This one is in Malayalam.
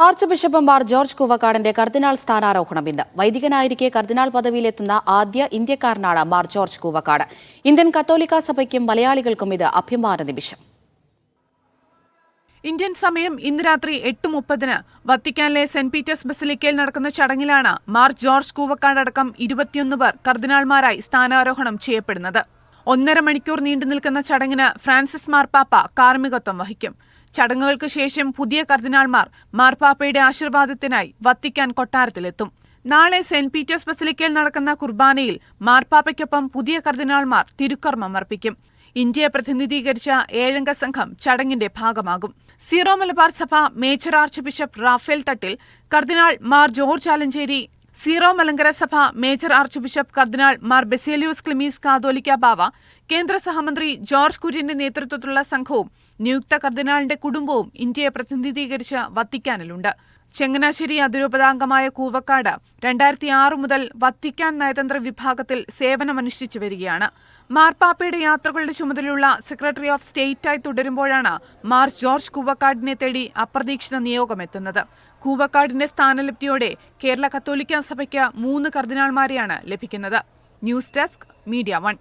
ആർച്ച് ബിഷപ്പ് മാർ ജോർജ് കൂവക്കാടിന്റെ കർദിനാൾ സ്ഥാനാരോഹണം ഇന്ന്. വൈദികനായിരിക്കെ കർദിനാൾ പദവിയിലെത്തുന്ന ആദ്യ ഇന്ത്യക്കാരനാണ് മാർ ജോർജ് കൂവക്കാട്. ഇന്ത്യൻ കത്തോലിക്ക സഭയ്ക്കും മലയാളികൾക്കും ഇത് അഭിമാന നിമിഷം. ഇന്ത്യൻ സമയം ഇന്ന് രാത്രി 8:30 വത്തിക്കാനിലെ സെന്റ് പീറ്റേഴ്സ് ബസിലിക്കയിൽ നടക്കുന്ന ചടങ്ങിലാണ് മാർ ജോർജ് കൂവക്കാട് അടക്കം 21 പേർ കർദിനാൾമാരായി സ്ഥാനാരോഹണം ചെയ്യപ്പെടുന്നത്. 1.5 മണിക്കൂർ നീണ്ടുനിൽക്കുന്ന ചടങ്ങിന് ഫ്രാൻസിസ് മാർപ്പാപ്പ കാർമ്മികത്വം വഹിക്കും. ചടങ്ങുകൾക്ക് ശേഷം പുതിയ കർദിനാൾമാർ മാർപ്പാപ്പയുടെ ആശീർവാദത്തിനായി വത്തിക്കാൻ കൊട്ടാരത്തിലെത്തും. നാളെ സെന്റ് പീറ്റേഴ്സ് ബസിലിക്കയിൽ നടക്കുന്ന കുർബാനയിൽ മാർപ്പാപ്പയ്ക്കൊപ്പം പുതിയ കർദിനാൾമാർ തിരുക്കർമ്മം അർപ്പിക്കും. ഇന്ത്യയെ പ്രതിനിധീകരിച്ച 7-അംഗ സംഘം ചടങ്ങിന്റെ ഭാഗമാകും. സീറോ മലബാർ സഭ major arch bishop Raphael Thattil, കർദിനാൾ മാർ ജോർജ് ആലഞ്ചേരി, സീറോ മലങ്കര സഭ മേജർ ആർച്ച് ബിഷപ്പ് കർദിനാൾ മാർ ബെസേലിയോസ് ക്ലിമീസ് കാതോലിക്ക ബാവ, കേന്ദ്ര സഹമന്ത്രി ജോർജ് കുര്യന്റെ നേതൃത്വത്തിലുള്ള സംഘവും നിയുക്ത കർദിനാളിന്റെ കുടുംബവും ഇന്ത്യയെ പ്രതിനിധീകരിച്ച് വത്തിക്കാനിലുണ്ട്. ചങ്ങനാശ്ശേരി അതിരൂപതാംഗമായ കൂവക്കാട് 2006 മുതൽ വത്തിക്കാൻ നയതന്ത്ര വിഭാഗത്തിൽ സേവനമനുഷ്ഠിച്ചു വരികയാണ്. മാർപ്പാപ്പയുടെ യാത്രകളുടെ ചുമതലയുള്ള സെക്രട്ടറി ഓഫ് സ്റ്റേറ്റായി തുടരുമ്പോഴാണ് മാർ ജോർജ് കൂവക്കാടിനെ തേടി അപ്രതീക്ഷിത നിയോഗമെത്തുന്നത്. കൂവക്കാടിന്റെ സ്ഥാനലബ്ധിയോടെ കേരള കത്തോലിക്ക സഭയ്ക്ക് 3 കർദിനാൾമാരെയാണ് ലഭിക്കുന്നത്. News desk, media 1.